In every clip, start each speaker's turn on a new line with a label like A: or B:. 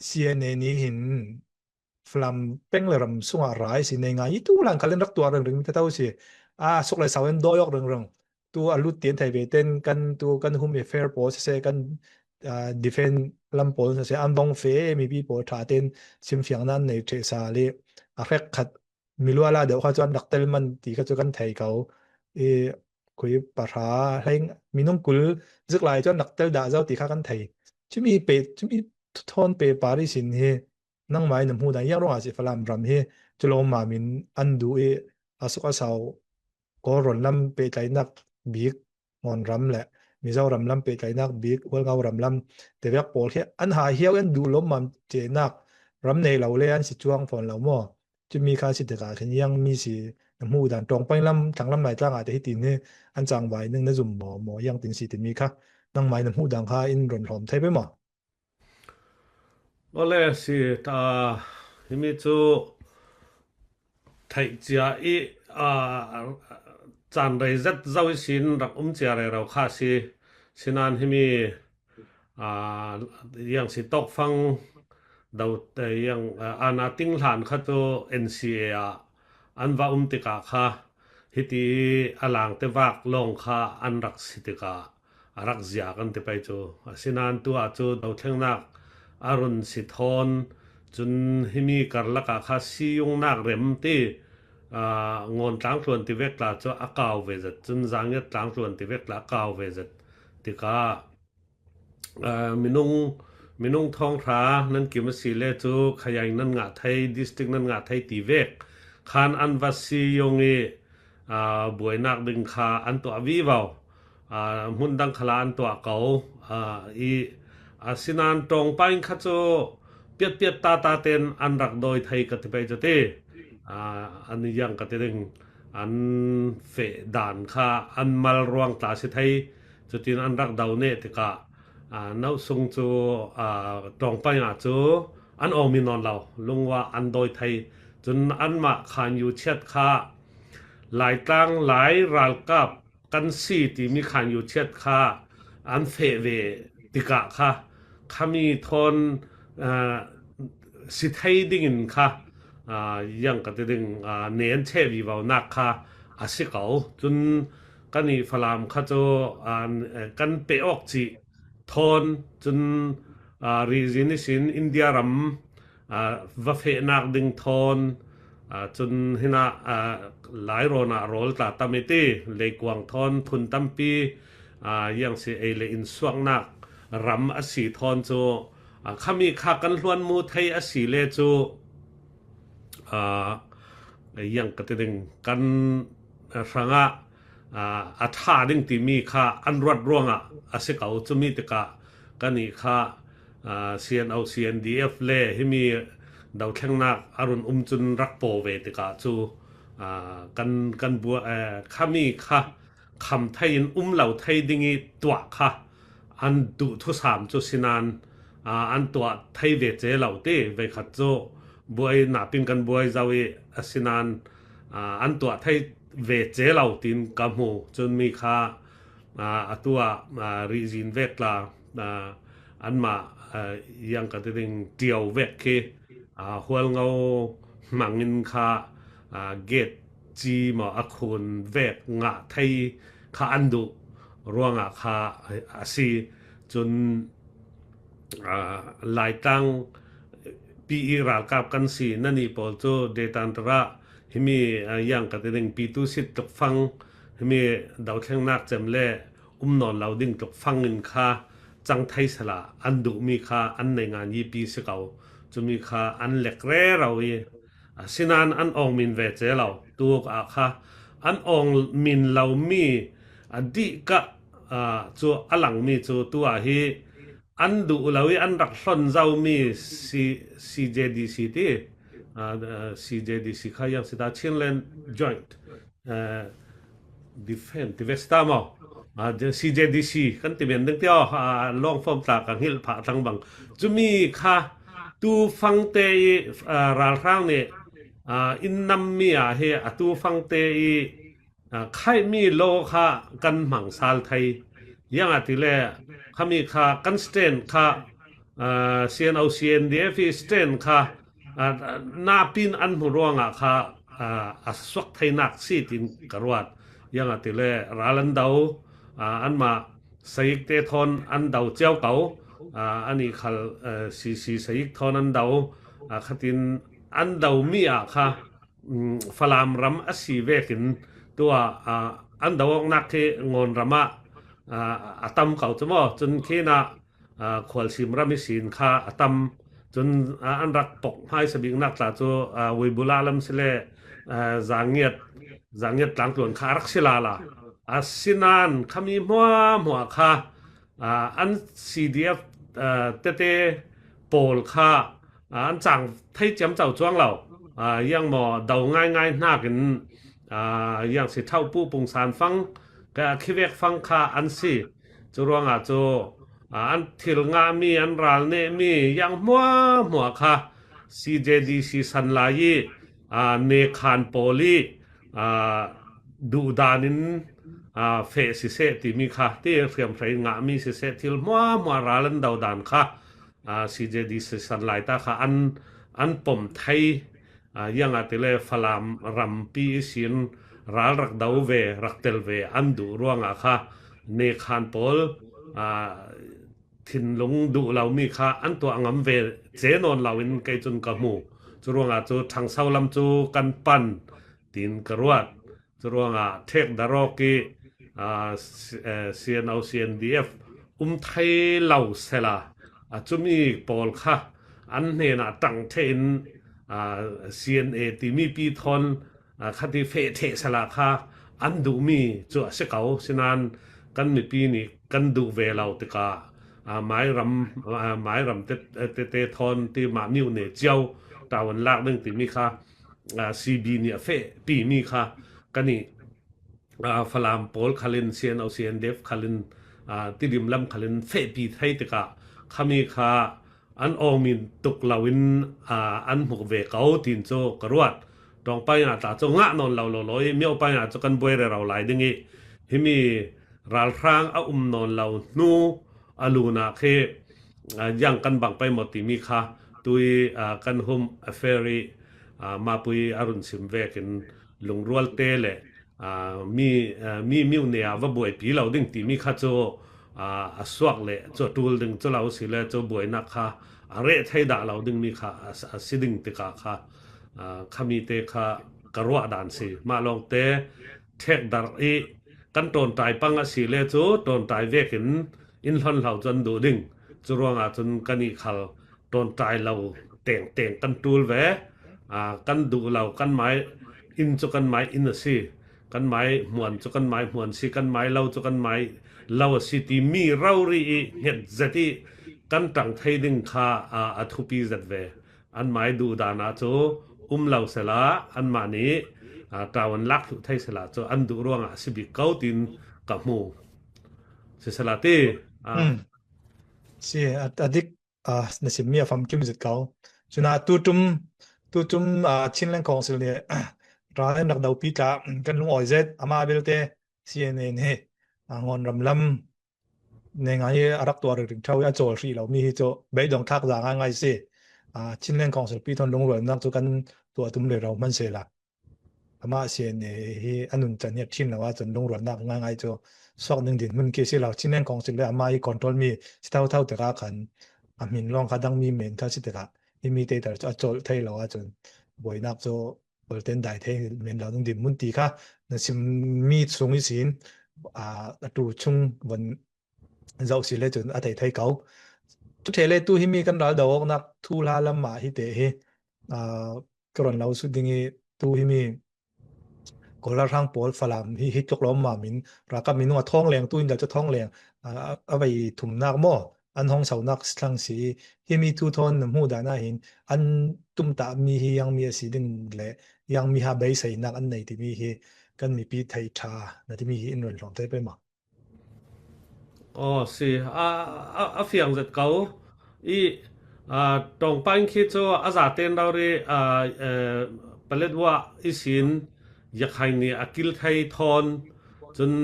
A: CNN นี้เห็นฟลัมเป็งเลยรำสงอะไรสิในงานยี่ตู้หลังคันเล่นรักตัวเรื่องๆเท่าสิสุกเลยสาวเอ็นดอยกเรื่องๆตัวอลุดเตียนไทยเบเต้นกันตัวกันหุมเอฟเฟอร์โพสเซกันดิเฟนลำโพนเซอันบองเฟมีบีโปทาเต้นซิมเฟียงนั้นในเทซาลีอาเฟกขัดมิลัวลาเดี๋ยวเขาจะดักเตลมันตีเขาจะกันไทยเขาคุยปะทาให้มีน้องกุลซึกหลายจนดักเตลด่าเจ้าตีข้ากันไทยจะมีเป็ดจะมีทอนเปปาริสินเฮนั่งไม้น้ำหูได้ยังร้องอาศิฟลามรำเฮจะลงมามินอันดูอาสุกอาสาวก็รอนลำเปใจนักบีกงอนรำแหละมีเจ้ารำลำเปใจนักบีกวัวเงารำลำแต่ยักโปลแค่อันหาเฮียวอันดูล้มมันเจนักรำในเราเลยอันสิจวงฝนเราหม้อจะมีค่าสิทธิ์การขึ้นยังมีสิน้ำหูดันตรงไปลำทางลำไหลจ้างอาจจะให้ตีนเฮอันจางไว้นึงในสุ่มหมอยังติงสิติมีค่ะนั่งไม้น้ำหูดังค่าอินรอนหอมไทยไปหมอ
B: Ole si ta himi chu thai chia I chan rei zat zawi sin rak chia re rau kha si sinan himi yang si tok phang dau te yang ana ting hlan kha chu NCA an va tika kha hiti alang te wak long kha an rak sitika arak zia kan te pai chu sinan tu chu dau thlengnak arun sithon chun himi karlaka kha si yung nak rem ti ngon tlang tluan ti vek la chu akaw ve zat chun zanget tlang tluan ti vek la akaw ve zat tika minung thong thra nan kim si le chu khayai nan nga thai district nan nga thai ti vek khan an vasi yongi buainak ding kha an to awi waw mun dang khala an to akaw sinan tong pain kha chu piat ta ten an rak doi thai ka ti pai chu te an yang ka te ding an fe dan kha an mal ruang ta si thai chu tin an rak dau ne te ka nau sung chu tong pain chu an ong min non law lungwa an doi thai chun an ma khan yu chet kha lai tang lai ral kap kan si ti mi khan yu chet kha an fe ve tika kha khami thonสิไทยดิ่งค่ะยังกะติงเนียนเชวีวาวนักค่ะอาศิเกาจนกันนี่ฝรั่งค่ะโจกันเปออกจิทอนจนรีจินิสินอินเดียรัมวะเฟนักดิ่งทอนจนหินะหลายโรนาโรลตาตามิตีเลกวางทอนพุนตัมปียังสิเอเลอินสวงนักรัมอสีทอนโจขามีค่ากันล้วนมูไทยอสีเลจูยังกะติงกันฟังอัฐาดิ่งที่มีค่าอันรวดร่วงอสิเกาจุมีติกะกันนี่ค่าCNDF เลให้มีดาวแข่งนักอรุณจุนรักโปเวติกะจูกันบัวขามีค่าคำไทยเหล่าไทยดิ่งตัวค่าอันดุทุสามจุสินานอันตัวไทยเวเจเหล่าเต้เวขัดโจบวยหนาปิงกันบวยเจ้าสินานอันตัวไทยเวเจเหล่าตินกำหูจนมีค่าตัวรีจินเวกลาอันมายังกระติงเดียวเวกเคหัวเงาหมังงินค่าเกตจีมาอคุนเวกงะไทยค่าอันดุร่วงค่าสีจนหลายตั้งปีราลกับกันสีนั่นนี่ปอลโจเดตันตระหิมียังกะติงปีตุสิตกฟังหิมีดาวแข่งนักจำแลนอนเหล่าดิ่งตกฟังเงินค่าจังไทยสละอันดุมีค่าอันในงานยี่ปีสิเก่าจะมีค่าอันเล็กแร่เราสินานอันอองมินเวเจเราตัวค่าอันอองมินเรามีดิกะจัวอลังมีจัวตัวฮีอันดูเราอันรักส่วนเจ้ามี CJDC ที่ CJDC เขายังสิตาเชียนเลน Joint Defense ที่เวสตามCJDC กันที่เป็นตั้งแต่ลองฟอร์มตากันหิลผาทั้งบังจะมีค่ะตูฟังเตราลร่างเนี่ยอินนัมมีเฮตูฟังเตใครมีโลค่ะกันหมังซาลไทยยังอาทิแลขามีค่ากันสเตนค่า CNDF สเตนค่ะนาปินอันหรวงค่ะสวกไทยนักสิตินกรวดยังติเลราลันดาวอันมาสยิกเตทอนอันดาวเจ้าเก่าอันนี้คัลสีสยิกทอนอันดาวขัดินอันดาวมีค่ะฟลามรัมอสีเวกินตัวอันดาวนักเทงอนรำอัตมเก่าจะมั้จนแค่น่ะขวลสิมรามิสินค่ะอัตมจนอันรักปกให้สบิงนักตาโจวิบุลาลัมเสเลจางเงียดหลังตัวขารักศิลาล่ะสินานขมีมัวค่ะอัน CDF เตโปลค่ะอันจังไทยจำเจ้าจ้วงเรายังหมอเดาง่ายหน้ากันยังสิเท่าผู้ปุงสารฟังก็คิดเวกฟังค่ะอันสิจุรวงโจอันทิลงามีอันรัลเนมียังมัวค่ะ CJDC สันลายเนคานโปลีดูดานินเฟสิเซติมีค่ะที่เรียมไฟงามีสิเซทิลมัวรัลันดาวดานค่ะCJDC สันลายตาค่ะอันปมไทยยังติเลฟลามรัมปีสินรัลรักดาวเวรักเตลเวอันดูรวงค่ะเนคานโปลทินลงดูเรามีค่ะอันตัวงำเวเจนอนเราอินไกจนกะหมูจรวงจูทางเศร้าลำจูกันปันตินกรวดจรวงเทกดารอกีCNDF ไทยเหล่าเสลาจุมีปอลค่ะอันเนน่ะตั้งเทนCNA ติมีปีทอนคดีเฟเทสลาค่ะอันดูมีจัวเสกเอาสินานกันมีปีนี้กันดูเวลาติกาไม้รำเตทอนที่มามิวเนเจ้าตาวันลากนึงติมีค่ะCB เนี่ยเฟปีมีค่ะกันนี่ฟลามโปลคาลินCNDF คาลินติดิมลำคาลินเฟปีไทยติกาขมีค่ะอันออมินตุกลาวินอันหกเวเกาตินโจกรวดตองไปตาจงะนอนเราลอยเมียวไปจะกันบวยเราหลายดึงอีหิมีรัลครางนอนเรานูอลูนาเคยังกันบังไปหมดติมีค่ะตุยกันหุมเฟรีมาปุยอรุณสิมเวกินลงรัวเตเลมีมิวเนียว่าบวยปีเราดึงติมีค่ะโจสวกเลโจตูลดึงโจเราสิเลโจบวยนักค่ะเรทให้ด่าเราดึงมีค่ะสิดึงติกาค่ะขมีเตค่ะกระวดานสิมาลองเตเทกดาร์กันตนตายปังสิเลโจตนตายเวกินอินทอนเราจนดูดึงจรวงจนกันอีขลตนตายเราแต่งกันตูลเวกันดูเรากันไม้อินจุกันไม้อินสิกันไม้หมวนจุกันไม้หมวนสิกันไม้เราจุกันไม้เราสิติมีเรารีเห็ดจะที่กันตั้งไทยดึงค่าทุปีจัดเวอันไม้ดูดานาโจเราเสละอันมานี้ตาวันลักไทยเสละโจอันดูร่วงสิบิเก้าตินกับหมูเสละตี
A: สิadik nasimia fam kim zit kau chuna tutum chinlen council ne ra nak dau pi ta kan lung oi zet ama belte CNN he ngon ramlam ne ngai arak to ring thau ya chol ri lo mi hi cho bei dong thak za ngai se chinlen council pi thon lung ro nak chu kan to tum le ro man se la ama CNN hi anun chan ya thin lawa chon lung ro nak ngai cho sok ning din mun ke si law chinlen council le ama hi control mi thau te ka khan amin long khadang mi men kha si te ka mi te tar chol thai lawa chon boi nak cho bolten dai the men law ning din mun ti kha na sim mi chung hi sin tu chung wan zau si le chon a thai kau tu the le tu hi mi kan dal dawok nak thu la lam ma hi te he kron law su dingi tu hi mi kolar hang pol falam hi tok lom ma min ra ka min wa thong leng tu in da cha thong leng a bai thum nak mo an hong sau nak slang si hi mi tu thon nam hu da na hin an tum ta mi hi yang mi si din le yang mi ha bai sai nak an nei ti mi hi kan mi pi thai tha na ti mi hi in ron hlom te pe ma
B: si fiang zet kau tong pan khi cho za ten daw ri palet wa isin yakhai ni akil thai thon chun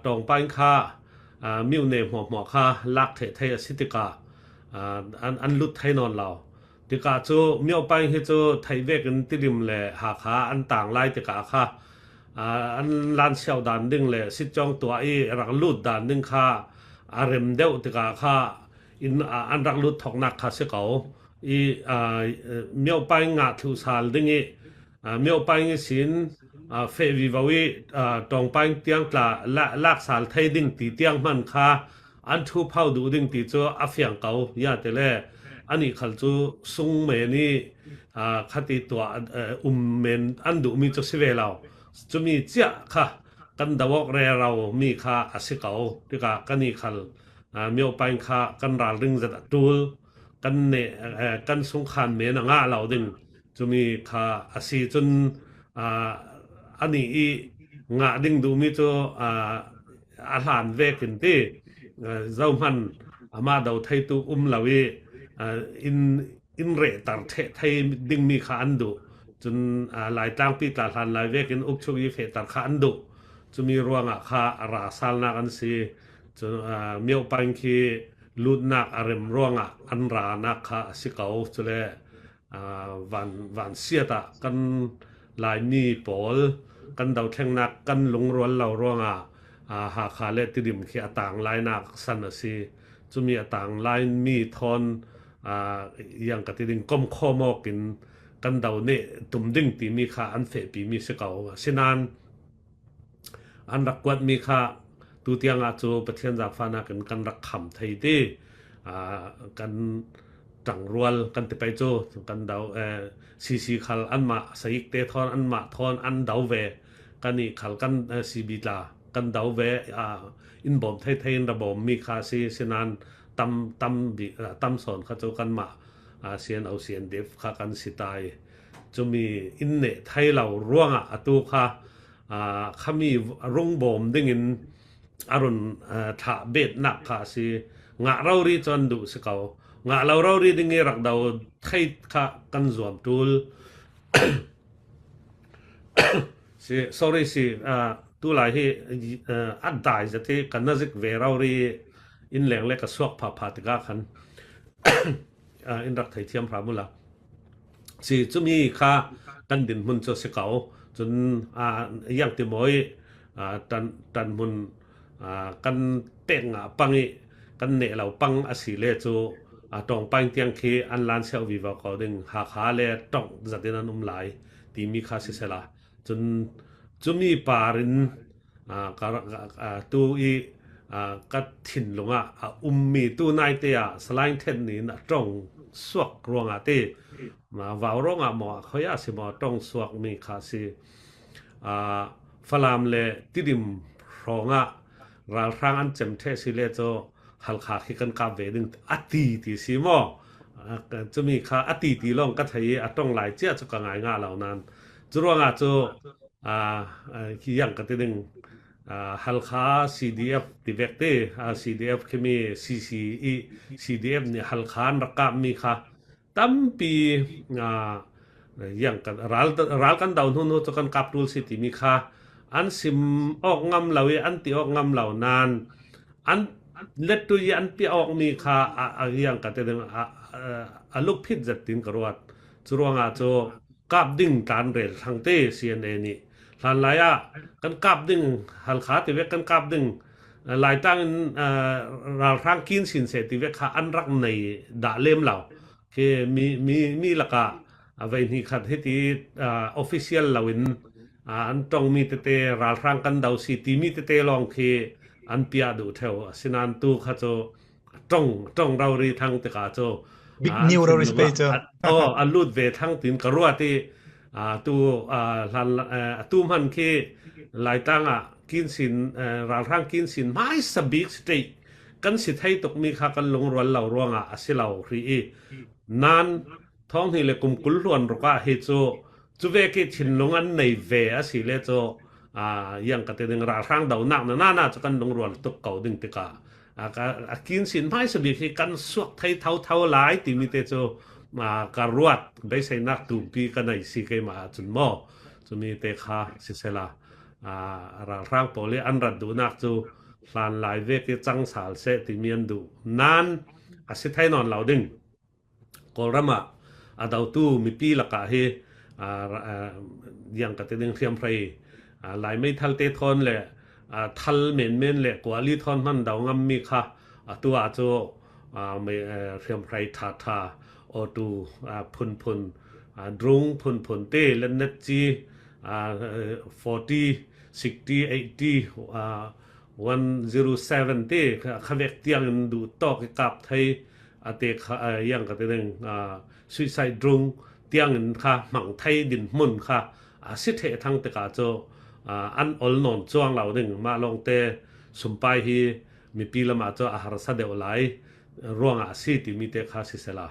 B: tong pan khaมิวเนหมอค่ะลักเทไทยสิติกา อันลุดไทยนอนเราติกาจูเมียวไปเฮจูไทยเวกันติริมแลหาขาอันต่างไล่ติกาค่ะอันลานเชียวดานดึงแลสิจองตัวอีรักลุดดานดึงค่ะอารมเดวติกาค่ะอินอันรักลุดทอกนักค่ะสิเขาอีเมียวไปงาทูสาลดึงอีเมียวไปสินเฟวิวาวีตองไปเตียงกลาลากสาลไทยดึงตีเตียงมันค่ะอันทูเผาดูดึงตีโจอาเฟียงเกายาเตเลอันนี้ขัลจูซุงเมนี่คติตัวเมนอันดูมีจุดสิเวลาจะมีเจ้าค่ะกันดาวกเรเรามีค่ะอาศิเกาที่กะกันนี่ขัลมีเอาไปค่ะกันราลึงจัดตูลกันเนกันสงขานเมนง่าเราดึงจะมีค่ะอาศิจนอันนี้งาดึงดูมีตัวอาหารเวกินที่เจ้ามันมาดาวไทยตูลาวีอินเรตัร์ไทยดึงมีขาอันดุจนหลายตั้งปีตาทันหลายเวกินอุกชวีเฟตัร์ขาอันดุจะมีรวงขาราซาลนักอันซีจนเมียวปังคีลุดนักอารมรวงอันรานักขาสิเกาจะเลยวันเสียตะกันหลายมีปอลกันดาวแข่งนักกันหลงรวนเหล่ารวงหาขาเลติดิมคีต่างหลายนักสันซีจะมีต่างหลายมีทอนอย่างกติดิงก้มข้อมอกินกันดาวเนตุ่มดึงตีมีค่าอันเฟปีมีสเกาฉะนั้นอันรักกวดมีค่าตูเตียงอาจูประเทศจากฟานากันรักขำไทยดีกันจังรวลกันติไปโจกันดาวซีขัลอันมาสยิกเตทอนอันมาทอนอันดาวเวกันนี่ขัลกันซีบิลากันดาวเวอินบอมไทยระบบมีค่าซีฉะนั้นตำสอนเขาจะกันมาเสียนเอาเสียนเดฟข้ากันสิตายจะมีอินเนไทยเราร่วงตูค่ะข้ามีรุ่งบ่มดึงอินอรุณถาเบ็ดหนักค่ะสิงะเรารีจนดูสเกางะเรารีดึงรักดาวไทยค่ะกันสวมตูล สิ sorry สิตูหลายที่อัดได้จะที่กันน่าจะเวเรารีอินแหลงเล็กกับสวกผาติกาคันอินรักไทยเทียมพรามุลาสิจะมีค่ากันดินมุนจะสเกาจนอย่างที่มอยตันมุนกันเป่งปังกันเนเราปังอสิเลจูตองปังเตียงเคอันลานเซลวิวก็ดึงหาขาเลตองจัดนั้นหลายที่มีค่าสิเสละจนจะมีปารินตัวกัดถิ่นลงมีตัวนายเตียสไลน์เทนนี่นะจ้องสวกรวงเตมาว่าวรองหมอเขาอยากสิหมอจ้องสวกมีค่าสิฟลามเลติดิมรองราคางอันเจมเทสิเลโจหัลขาคิกันกาเวดึงอตีติสิหมอจะมีค่าอตีติลองกัทยต้องหลายเจ้าจะกง่ายเหล่านั้นจรวงโจขี้ยังกันดึงฮัลคา CDF ติเวกเตCDF คือมี CCE CDF เนี่ยฮัลคานรักกับมีค่ะตั้มปีอย่างกันรัลกันดาวน์นู่นจะกันกับรูลสิติมีค่ะอันซิมออกงำเหล่าอันติออกงำเหล่านานอันเล็ดตัวอันปีออกมีค่ะอย่างกันแต่ดึงลูกพิษจัดตินกรวดจรวงโจกับดิ่งการเรลทางเต้ CNA นี่หลายหลายกันกับดึงหัลขาติเวกกันกับดึงหลายตั้งราทางกินสินเสติเวกอันรักในดาเล่มเหล่าคือมีละกะไว้นี่ขัดให้ที่official เหล่าอันต้องมีเตราทางกันดาวสิติมีเตลองคืออันเปียดูเท่าสินันตูข้าโจต้องเรารีทางตะกาโจ
A: Big New เรา respect
B: อันลุดเวทางตินกรัวที่ตูมันคือหลายตั้งกินสินราทางกินสินไม่สบิกสติกันสิให้ตกมีค่ากันลงรวนเหล่ารวงสิเหล่าครีนั้นท้องที่เลยกุมกุลรวนรกะเฮโจจุเวกิชินลงอันในเวสิเลโจยังกระเตดึงราทางดาวนักน่าจะกันลงรวนตกเก่าดึงติกากินสินไม่สบิกกันสวกไทยเท่าหลายติมิเตโจการวดได้ใส่นักตุมปีกันในสิเกมาจนหม้อจะมีเตคาสิเสลาร่างโปเลอันรัดดูนักจูลานหลายเวกจังสาลเสติเมียนดูนั้น สิไทยนอนเราดึงกอลรมะดาวตู้มีปีละกะเฮยังกะเตดึงเทียมไพรหลายไม่ทัลเตทอนแหละทัลเม่นแหละกว่าลีทอนมันดาวงำมีค่ะตัวอาโจไม่เทียมไพรทาออตูพุนดรุงพุนเต้และนัดจี40 60 80 107 เต้ขะเวกเตียงดูตอกกับไทยเตยังกะเตดึงsuicide drone เตียงค่ะหมั่งไทยดินมุนค่ะสิเททั้งตะกาโจอันอลนอนจวงเหล่านึงมาลงเตสุมไปฮีมีปีละมาโจอาหารสะเดวหลายร่วงสิติมีเตค่ะสิเสลา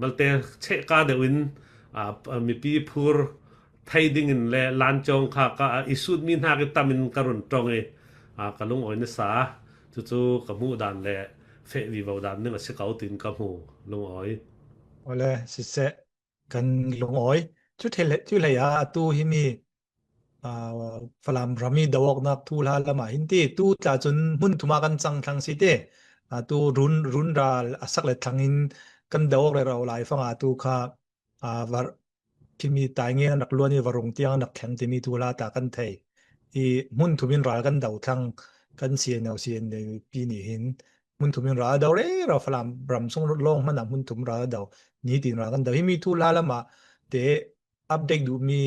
B: บัลเตเชกาเดวินมีปีพูรไทยดิ่งและลานจงค่ะก็อิสุดมีนากตามินกรุนตรงกะลุงอ้อยนสาจู่ๆกะมูดานและเฟวีบาวดานนึงสิเกาตินกะหูลุงอ้อย
A: Ole sise kan lungoi chu le ya tu hi mi falam rami dawok nak tu la lama hinti tu ta chun mun thuma kan chang thang si te tu run ra asak le thangin kan dawok le raw lai fanga tu kha war kimi tai nge nak luani warung tiang nak khang ti mi tu la ta kan thei i mun thumin ra kan daw thang kan sien no sien ne pi ni hin mun thumin ra daw re ra falam ram sung long man mun thum ra daw ni tin ra kan daw hi mi tu la lama te update du mi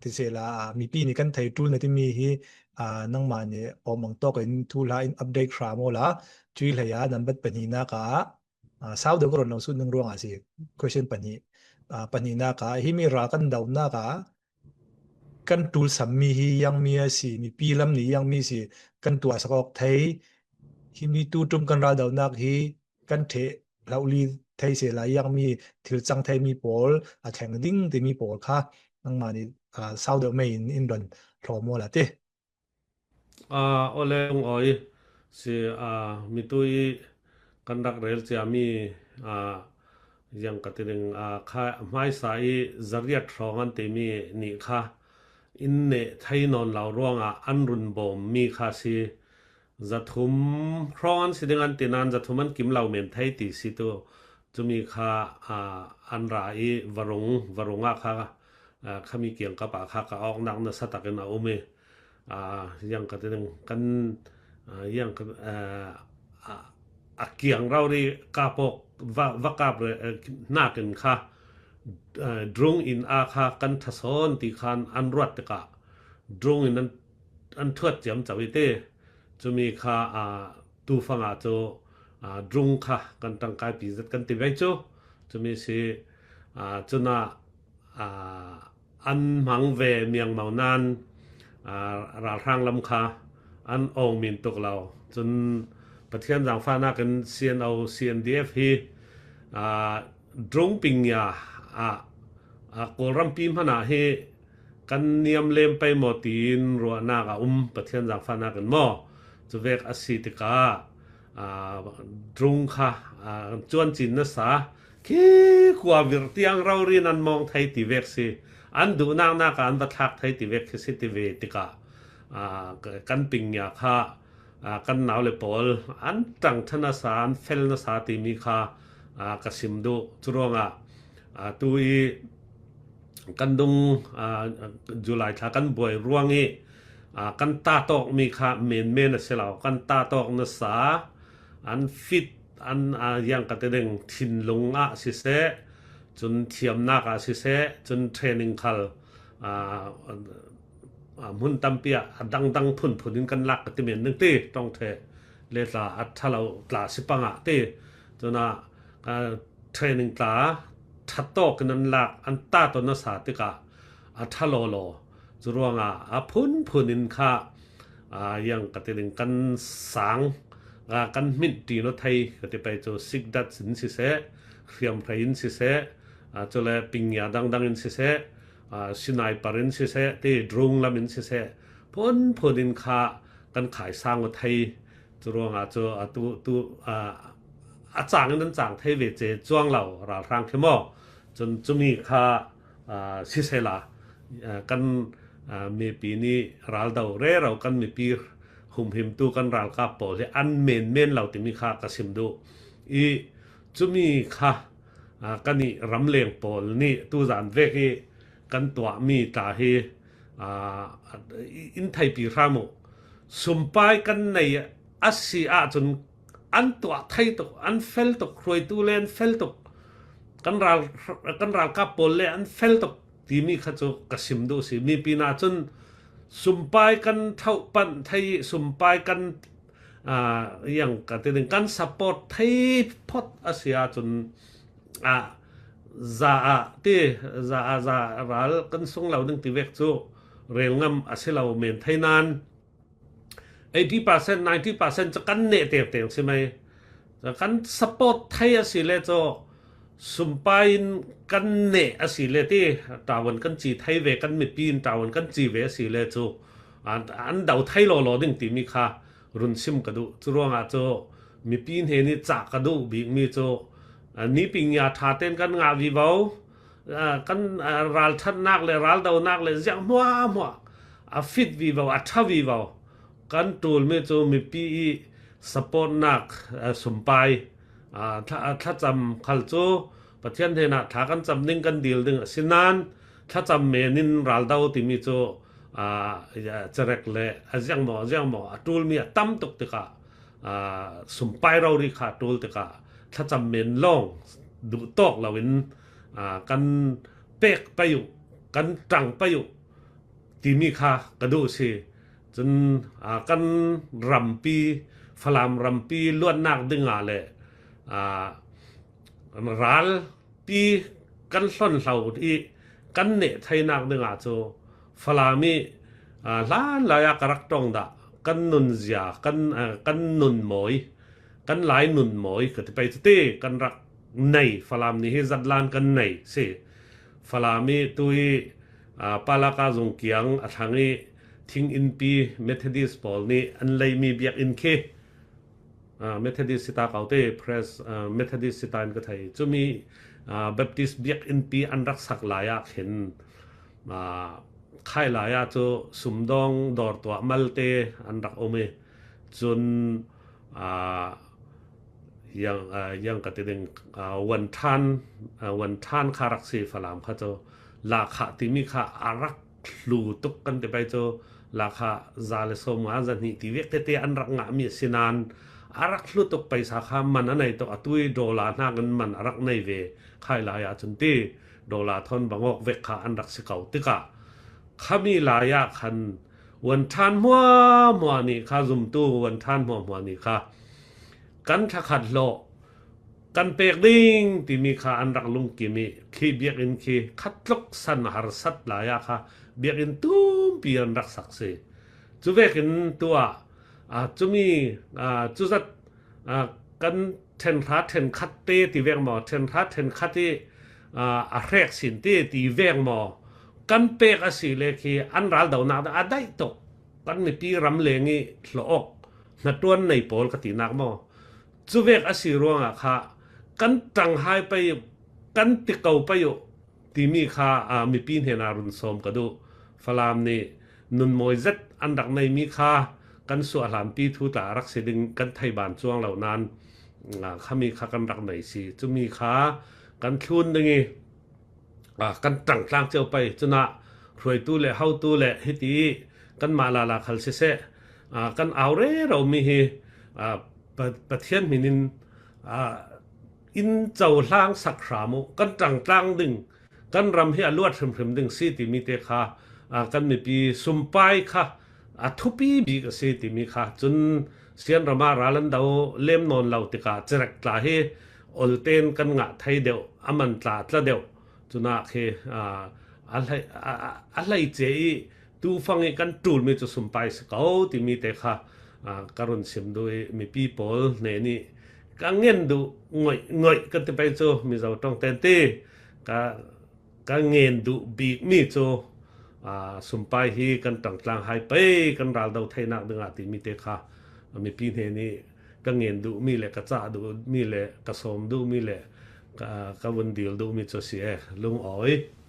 A: ti se la mi pi ni kan thei tul na ti mi hi nang ma ne omang to kan tu la in update ra mo la chui la ya nan bat pani na ka sao de gron no sun nang ruang asi question pani pani na ka hi mi ra kan daw na ka kan tul sam mi hi yang mi si mi pi lam ni yang mi si kan tua sakok thei hi mi tu tum kan ra daw nak hi kan the lauli thei se la yang mi thil chang thei mi pol theng ding te mi pol kha nang ma ni sao de mai in don thlo mo la te
B: ole ong oi si mi tui kan dak rel cha mi yang kating kha mai sai zariat throngan te mi ni kha in ne thai non law rong an run bom mi kha si zathum thron si dengan tinan zathuman kim law men thai ti si to chumi kha an rai warunga kha khami kiang ka pa kha ka ok nak na sataken a ume yang kating kan yang kiang rau ri kapok va kap na ken kha drung in kha kan thason ti khan an ruat ka drung in an thuat jam chawi te chumi kha tu fanga cho drung kha kan tang kai pi zat kan ti vai cho chumi si chuna an mang ve miang mau nan ra rang lam kha an ong min tok law chun pathian jang fa na kan cn au cndf hi drung ping ya kolram pim hana he kan niam lem pai motin ro na ga pathian jang fa na kan mo chuwek asitika drung kha chuan chin na sa ki kwa vir tiang rau rin an mong thai ti vek si an du nang na ka an bathak thai ti vek si ti ve tika kan ping ya kha kan naw le pol an tang thana sa an fel na sa ti mi kha kasim du churonga tui kan dung July tha kan boy ruangi kan ta tok mi kha men aselaw kan ta tok na sa an fit an yang ka tedeng thin lunga si se chun thiam na ka si se chun training khal mun tampia dang phun kan lak ti menนึงติตองเทle la athalau tla sipanga te chuna training tla thatto kan lak an ta to na sa ti ka athalo lo churonga phun kha yang ka tedeng kan sang kan min ti no thai ka te pai cho sikdat sin si se khiam phain si se chole pingya dang in si se sinai parin si se te drung lamin si se phun kha kan khai sang o thai churonga cho tu chang nan chang thai ve che chuang law ra rang khemo chun chumi kha si se la kan me pi ni ral daw re raw kan me pi hum him tu kan ral ka po le an men law ti mi kha ka sim du อีจุมีค่ะกันนี่รำเลียงปอลนี่ตูจานเวกอีกันตัวมีตาเฮอินไทยปีรามุสุมไปกันในอาเซียจนอันตัวไทยตกอันเฟลตกครวยตูเลนเฟลตกกันรัลกับปอลเลอันเฟลตกที่มีขจกสิมดูสิมีปีนาจนสุมไปกันเท่าปันไทยสุมไปกันอย่างกันถึงกันซัพพอร์ตไทยพอดอาเซียจนza ral kan sung lau ding ti vek chu rel ngam aselo men thainan 80% 90% จะกันเนเต็งใช่ไหมจะกันซัพพอร์ตไทยสิเลโจสุมไปกันเนอสิเลที่ตาวันกันจีไทยเวกันไม่ปีนตาวันกันจีเวสิเลโจอันเดาไทยรอดึงติมีค่ะรุนซิมกระดูจรวงอาโจมีปีนเฮนี่จากกระดูบีมีโจนี้ปิงยาทาเต้นกันงาวิวาวกันรัลทัดนักเลยรัลดาวนักเลยจังมัวฟิตวิวาวอัฐวิวาวกันตูลเมโจมีปีสปอร์ตนักสมไปถ้าจำขัลโจประเทศเทนะถ้ากันจำนิ่งกันดีลดึงสินานถ้าจำเมนินรัลดาวที่มีโจจะเร็กเลยจังหมอตูลมีตั้มตกติกาสมไปเราดีขาตูลติกาถ้าจำเมนล่องดูตอกเราเห็นกันเป๊กไปอยู่กันตรังไปอยู่ที่มีค่ากระดูสิจนกันรำปีฝรั่งรำปีล้วนนักดึงเลยรัลปีกันส่วนเราที่กันเนไทยนักดึงโจฝรั่งมีล้านหลายกรักตรงดะกันนุนเสียกันนุนหมอยกันหลายนุนหมอยก็จะไปเต้กันรักในฝรั่งนี่ให้จัดลานกันในสิฝรั่งมีตุยปาลากาจงเกียงทางนี้ทิ้งอินปีเมทอดิสปอลนี่อันเลยมีเบียกอินเคเมทอดิสสิตาเก่าเต้เพรสเมทอดิสสิตาอินก็ไทยจะมีแบปติสเบียกอินปีอันรักสักหลายเห็นค่ายหลายจะสุมดองดอร์ตัวมัลเตอันรักโอเมจนยังกติดึงวันท่านคารักสีฝรั่งเขาจะราคาที่มีค่าอารักลูตุกกันไปจะราคาซาเลสมาจันนี่ที่เวกเตอันรักงามีสินานอารักลูตุกไปสาขามันอันไหนตัวตุยดอลลาร์นักันมันอารักในเวค่ายหลายจนที่ดอลลาร์ทอนบางอกเวกค่าอันรักสิเก่าติกะข้ามีหลายคันวันท่านมัวนี่ข้าซุมตู้วันท่านมัวนี่ค่ะกันถ้าขัดโลกันเปกดิ้งที่มีค่าอันรักลุงกิมีขี้เบียกอินขี้ขัดลกสันหารสัตหลายค่ะเบียกอินตุ้มปีอันรักสักเสจุเวกินตัวจุมีจุจัดกันเทนทัดเทนคัดเตที่เวกหมอเทนทัดเทนคัดที่แรกสินที่เวกหมอกันเปกสิเลขี้อันรัลดาวนักได้ตกกันมีปีรำเลงีหลอกนัดตัวในโปลกตินักหมอจุเวกสิรวงค่ะกันจังหายไปกันติเก่าไปอยู่ที่มีค่ามีปีนเฮนารุนสมกระดูฝรั่งนี่นุนมวยจัดอันดักในมีค่ากันส่วนหลานปีทุตารักเสดึงกันไทยบ้านช่วงเหล่านั้นเขามีค่ากันดักไหนสิจะมีค่ากันทุนดึงกันจังกลางเจ้าไปจนะรวยตู้เละเฮาตู้เละฮิตีกันมาลาคัลเสกันเอาเร่เรามีประเทศมินินอินเจ้าล่างสักขรามุกันจังกลางดึงกันรำให้อลวดพรมดึงสิติมีเตค่ะกันมีปีสุมไปค่ะทุปีบีกสิติมีค่ะจนเสียนรามาราลันดาวเล่มนอนเหล่าติกาจะรักตาให้อลเตนกันงะไทยเดียวอามันตาตละเดียวจุนาเคอะไรเจตูฟังกันตูลมีจะสุมไปสเกาติมีเตค่ะการุณเสียมโดยมีปีโป้เนนี่ก็เงินดูง่อยกันไปโจมีเราต้องเต้นเต้ก็เงินดูบีกมีโจสุมไปฮีกันต่างกลางหายไปกันราวดาวไทยนักดึงติมีเตค่ะมีปีเนนี่ก็เงินดูมีแหละกระจ้าดูมีแหละกระสมดูมีแหละก็วันเดียวดูมีโจเสียลุงอ๋อย